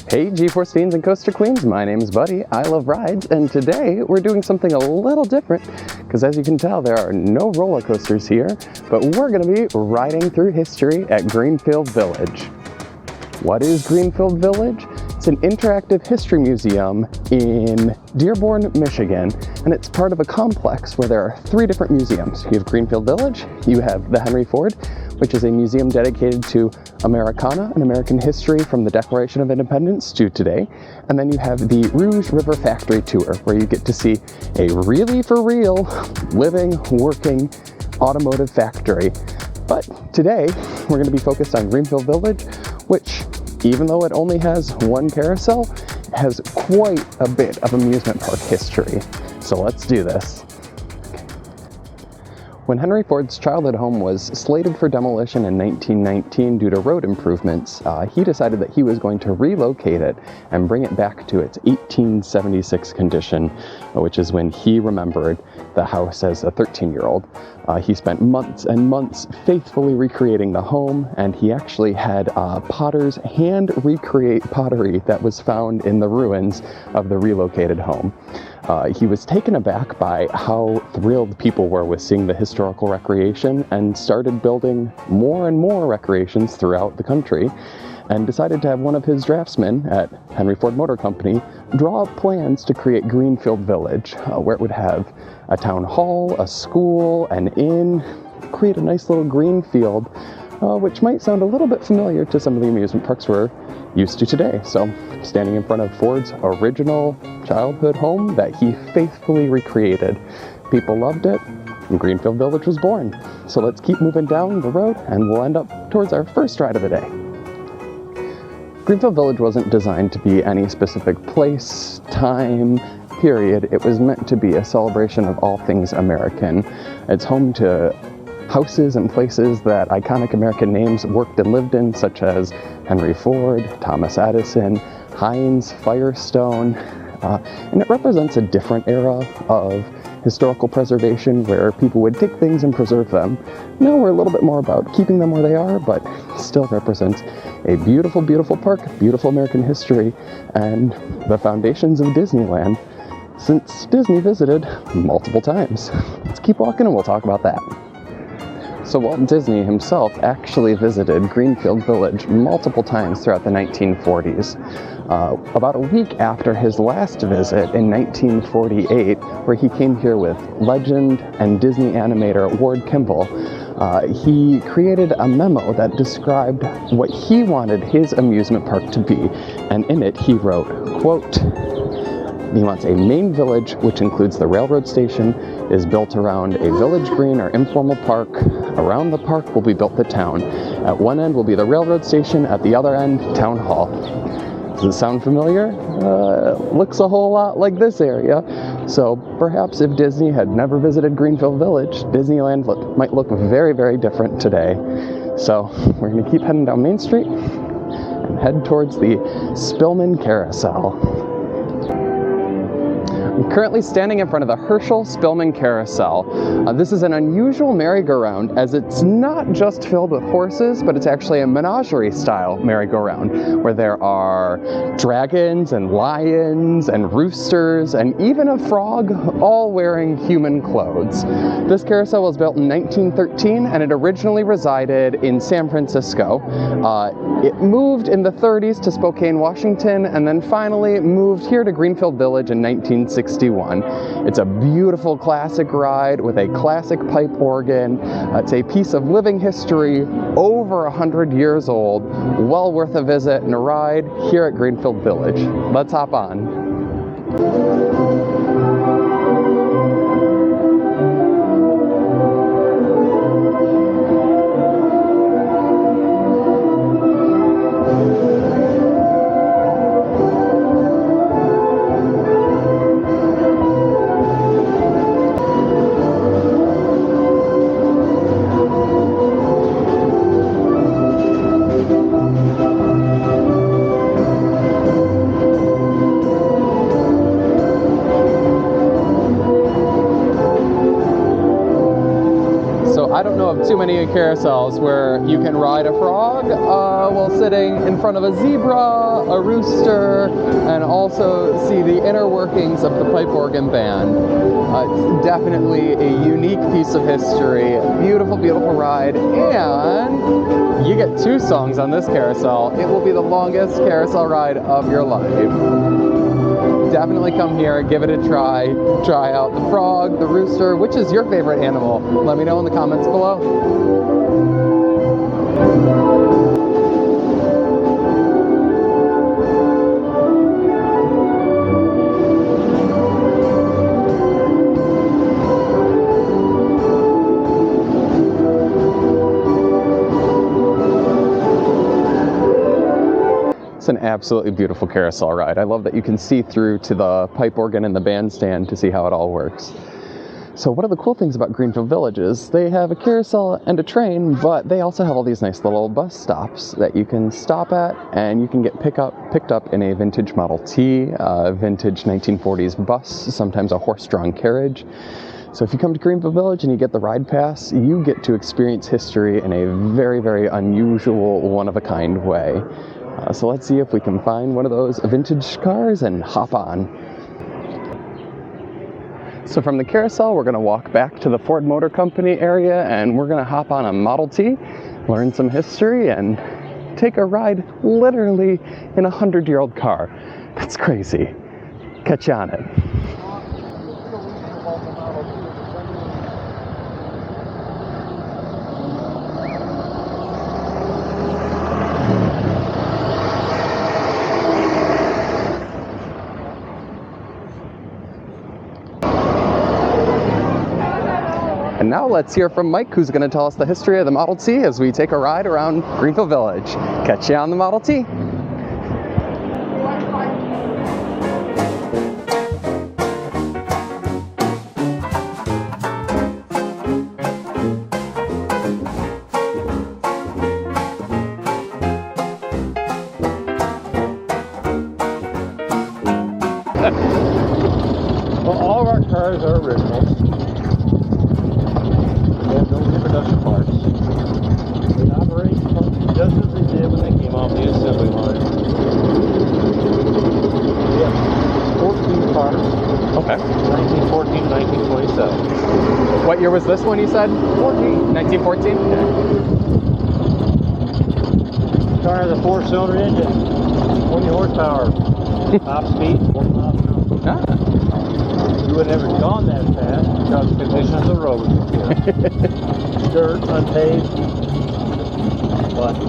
Hey G-Force Fiends and Coaster Queens, my name is Buddy, I love rides, and today we're doing something a little different, because as you can tell there are no roller coasters here, but we're going to be riding through history at Greenfield Village. What is Greenfield Village? It's an interactive history museum in Dearborn, Michigan, and it's part of a complex where there are three different museums. You have Greenfield Village, you have the Henry Ford, which is a museum dedicated to Americana and American history from the Declaration of Independence to today. And then you have the Rouge River Factory Tour, where you get to see a really for real, living, working automotive factory. But today, we're going to be focused on Greenfield Village, which, even though it only has one carousel, has quite a bit of amusement park history. So let's do this. When Henry Ford's childhood home was slated for demolition in 1919 due to road improvements, he decided that he was going to relocate it and bring it back to its 1876 condition, which is when he remembered the house as a 13-year-old. He spent months and months faithfully recreating the home, and he actually had potters hand recreate pottery that was found in the ruins of the relocated home. He was taken aback by how thrilled people were with seeing the historical recreation and started building more and more recreations throughout the country, and decided to have one of his draftsmen at Henry Ford Motor Company draw up plans to create Greenfield Village, where it would have a town hall, a school, an inn, create a nice little green field, which might sound a little bit familiar to some of the amusement parks we're used to today. So, standing in front of Ford's original childhood home that he faithfully recreated. People loved it, and Greenfield Village was born. So let's keep moving down the road, and we'll end up towards our first ride of the day. Greenfield Village wasn't designed to be any specific place, time, period. It was meant to be a celebration of all things American. It's home to houses and places that iconic American names worked and lived in, such as Henry Ford, Thomas Edison, Heinz, Firestone, and it represents a different era of historical preservation where people would take things and preserve them. Now we're a little bit more about keeping them where they are, but still represents a beautiful, beautiful park, beautiful American history, and the foundations of Disneyland, since Disney visited multiple times. Let's keep walking and we'll talk about that. So Walt Disney himself actually visited Greenfield Village multiple times throughout the 1940s. About a week after his last visit in 1948, where he came here with legend and Disney animator Ward Kimball, he created a memo that described what he wanted his amusement park to be, and in it he wrote, quote, he wants a main village, which includes the railroad station, is built around a village green or informal park. Around the park will be built the town. At one end will be the railroad station, at the other end, town hall. Does it sound familiar? Looks a whole lot like this area. So perhaps if Disney had never visited Greenfield Village, Disneyland might look very, very different today. So we're going to keep heading down Main Street and head towards the Spillman Carousel. I'm currently standing in front of the Spillman Carousel. This is an unusual merry-go-round, as it's not just filled with horses, but it's actually a menagerie-style merry-go-round, where there are dragons and lions and roosters and even a frog, all wearing human clothes. This carousel was built in 1913, and it originally resided in San Francisco. It moved in the 30s to Spokane, Washington, and then finally moved here to Greenfield Village in 1961. It's a beautiful classic ride with a classic pipe organ. It's a piece of living history, over 100 years old, well worth a visit and a ride here at Greenfield Village. Let's hop on. too many carousels where you can ride a frog while sitting in front of a zebra, a rooster, and also see the inner workings of the pipe organ band. It's definitely a unique piece of history. Beautiful, beautiful ride, and you get 2 songs on this carousel. It will be the longest carousel ride of your life. Definitely come here, give it a try. Try out the frog, the rooster. Which is your favorite animal? Let me know in the comments below. It's an absolutely beautiful carousel ride. I love that you can see through to the pipe organ and the bandstand to see how it all works. So one of the cool things about Greenfield Village is they have a carousel and a train, but they also have all these nice little bus stops that you can stop at, and you can get picked up in a vintage Model T, vintage 1940s bus, sometimes a horse-drawn carriage. So if you come to Greenfield Village and you get the ride pass, you get to experience history in a very, very unusual, one-of-a-kind way. So let's see if we can find one of those vintage cars and hop on. So from the carousel, we're going to walk back to the Ford Motor Company area, and we're going to hop on a Model T, learn some history, and take a ride literally in a 100-year-old car. That's crazy. Catch you on it. And now let's hear from Mike, who's going to tell us the history of the Model T as we take a ride around Greenfield Village. Catch you on the Model T. Well, all of our cars are original. They have no reproduction parts. They operate just as they did when they came off the assembly line. We have 14 cars. Okay. 1914 to 1927. What year was this one, you said? 14. 1914? The car has a 4-cylinder engine, 20 horsepower, top speed, 40 miles an hour. Ah. You would have never gone that fast because the condition of the road was here. Dirt, unpaved. But the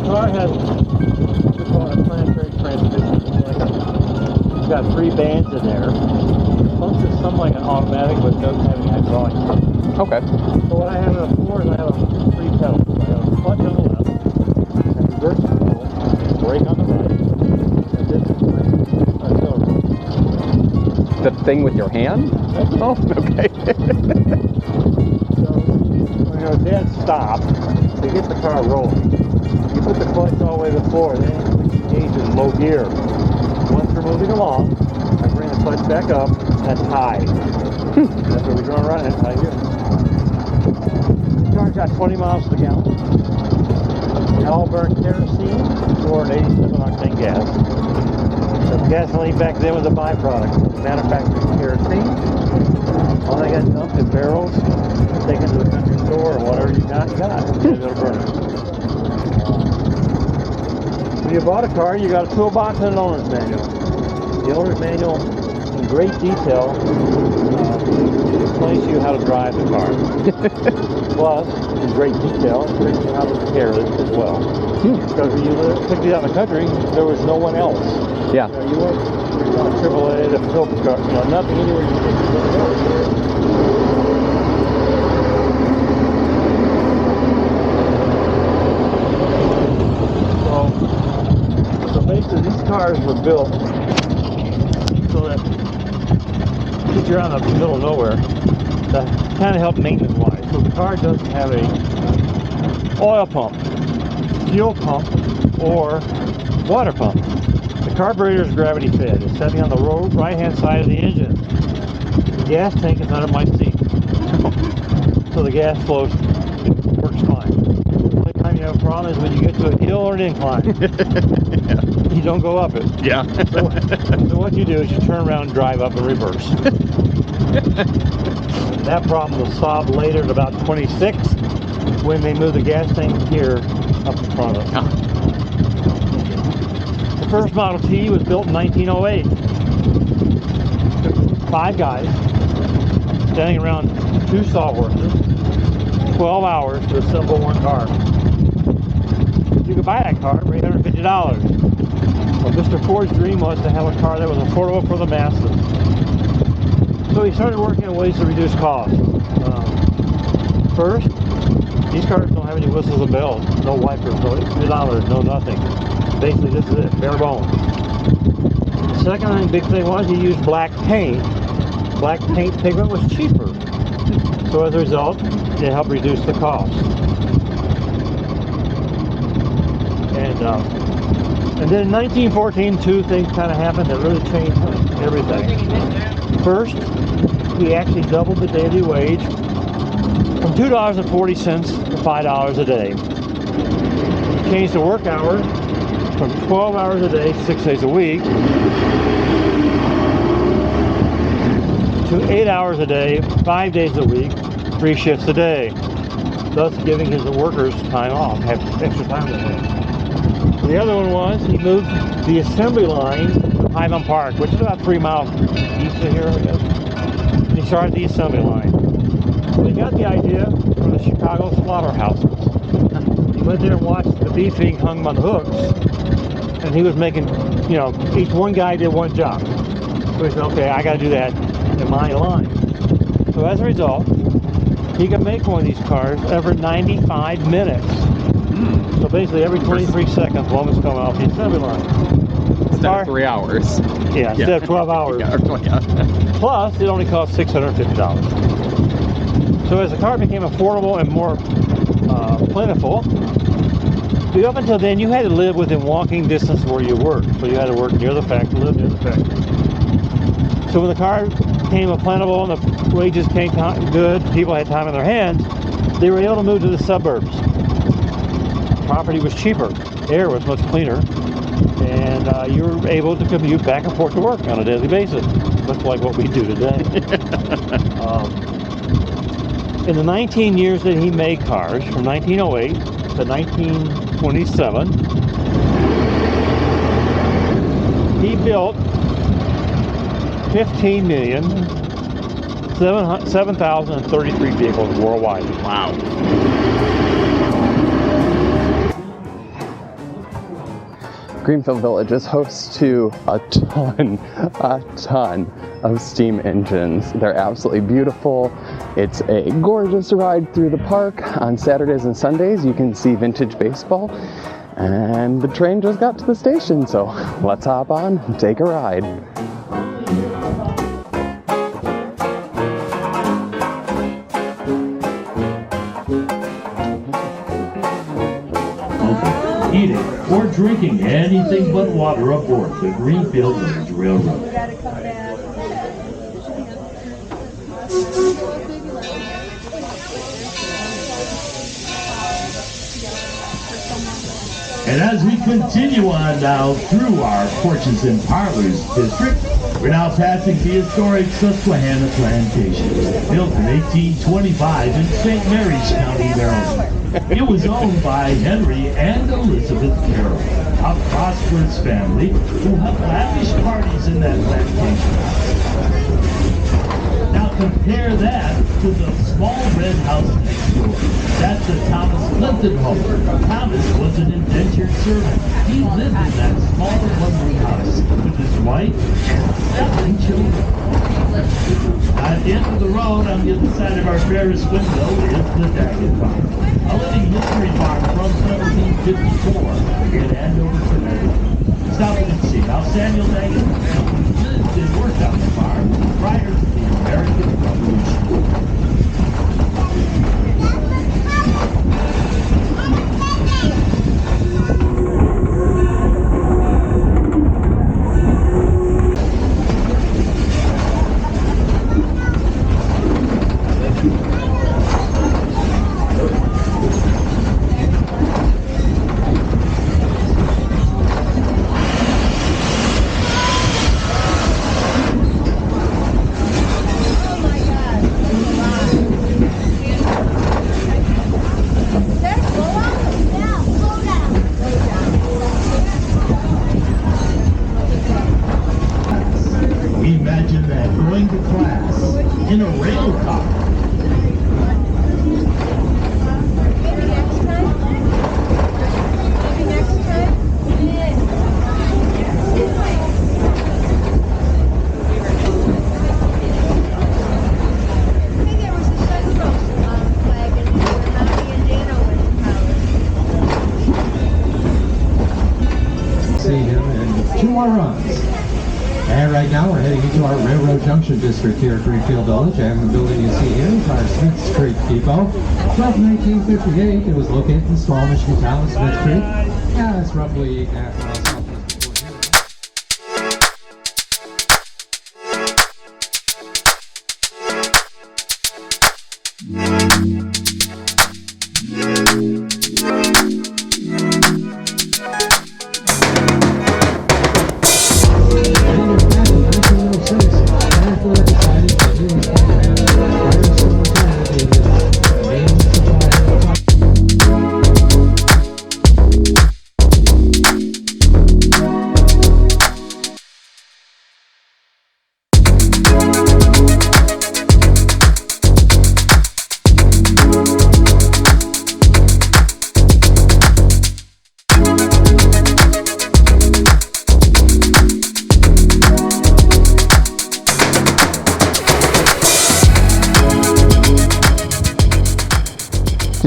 car has what we call a planetary transmission. It's got 3 bands in there. It functions something like an automatic, but doesn't have any hydraulic. Okay. So what I have in a 4 is I have 3 pedals. I have a clutch on the left, a reverse control, brake on the right, and this is my accelerator. The thing with your hand? Oh, okay. So when you're dead stop, to get the car rolling, you put the clutch all the way to the floor, then you engage in low gear. Once we're moving along, I bring the clutch back up, that's high. That's where we're going to run it, high gear. The car's got 20 miles per gallon. They all burn kerosene or an 87 octane gas. The gasoline back then was a byproduct. Manufactured kerosene. All they got dumped in barrels, taken to the country store or whatever you got. It'll burn it. When you bought a car, you got a toolbox and an owner's manual. The owner's manual, in great detail, explains to you how to drive the car. Plus, in great detail, it explains you how to repair it as well. Because when you took it out in the country, there was no one else. Yeah. You weren't on AAA, the filter car, nothing anywhere you could go. So basically, these cars were built so that if you're out in the middle of nowhere, that kind of help maintenance-wise. So the car doesn't have a oil pump, fuel pump, or water pump. The carburetor is gravity fed. It's sitting on the right hand side of the engine. The gas tank is under my seat. so the gas flow works fine. The only time you have a problem is when you get to a hill or an incline. You don't go up it. Yeah. So what you do is you turn around and drive up and reverse. That problem will solve later at about 26 when they move the gas tank here up in front of us. The first Model T was built in 1908. Took 5 guys standing around 2 sawhorses, 12 hours to assemble one car. You could buy that car for $850. Well, Mr. Ford's dream was to have a car that was affordable for the masses. So he started working on ways to reduce costs. First, these cars don't have any whistles and bells, no wipers, no speedometers, no nothing. Basically, this is it, bare bones. The second big thing was he used black paint. Black paint pigment was cheaper. So as a result, it helped reduce the cost. And then in 1914, 2 things kind of happened that really changed everything. First, he actually doubled the daily wage from $2.40 to $5 a day. He changed the work hours from 12 hours a day, 6 days a week, to 8 hours a day, 5 days a week, 3 shifts a day, thus giving his workers time off, have extra time with him. The other one was he moved the assembly line to Highland Park, which is about 3 miles east of here, I guess. And he started the assembly line. Well, he got the idea from the Chicago slaughterhouses. He went there and watched the beef being hung on the hooks, and he was making, you know, each one guy did one job. So he said, okay, I got to do that in my line. So as a result, he could make one of these cars every 95 minutes. So basically every 23 seconds, one was coming off the assembly line. Instead of 3 hours. Yeah, instead of 12 hours. Plus, it only cost $650. So as the car became affordable and more plentiful, up until then, you had to live within walking distance where you worked. So you had to work near the factory, live near the factory. So when the car became plentiful and the wages came good, people had time on their hands, they were able to move to the suburbs. Property was cheaper, air was much cleaner, and you were able to commute back and forth to work on a daily basis, much like what we do today. In the 19 years that he made cars, from 1908 to 1927, he built 15,007,033 vehicles worldwide. Wow. Greenfield Village is host to a ton of steam engines. They're absolutely beautiful. It's a gorgeous ride through the park. On Saturdays and Sundays, you can see vintage baseball. And the train just got to the station, so let's hop on and take a ride. Eating or drinking anything but water aboard the Greenfield Village Railroad. And as we continue on now through our Porches and Parlors district, we're now passing the historic Susquehanna Plantation, built in 1825 in St. Mary's County, Maryland. It was owned by Henry and Elizabeth Carroll, a prosperous family who held lavish parties in that plantation. Now compare that to the small red house next door. That's the Thomas Clinton home. Thomas was an indentured servant. He lived in that small one-room house with his wife and 7 children. At the end of the road, on the other side of our Ferris window, is the Daggett Farm, a living history farm from 1754 in Andover, Connecticut. Stop and see how Samuel Daggett lived and worked on the farm prior to the American Revolution. 2 more runs. And right now we're heading into our Railroad Junction district here at Greenfield Village, and the building you see here is our Smith Street Depot. Built in 1958, it was located in the small Michigan town of Smith Street. Yeah, it's roughly 8.5 miles southwest of Fort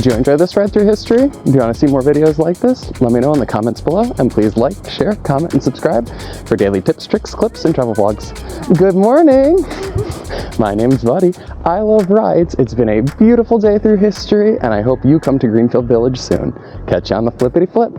Did you enjoy this ride through history? Do you want to see more videos like this? Let me know in the comments below, and please like, share, comment, and subscribe for daily tips, tricks, clips, and travel vlogs. Good morning! My name's Buddy. I love rides. It's been a beautiful day through history, and I hope you come to Greenfield Village soon. Catch you on the flippity flip.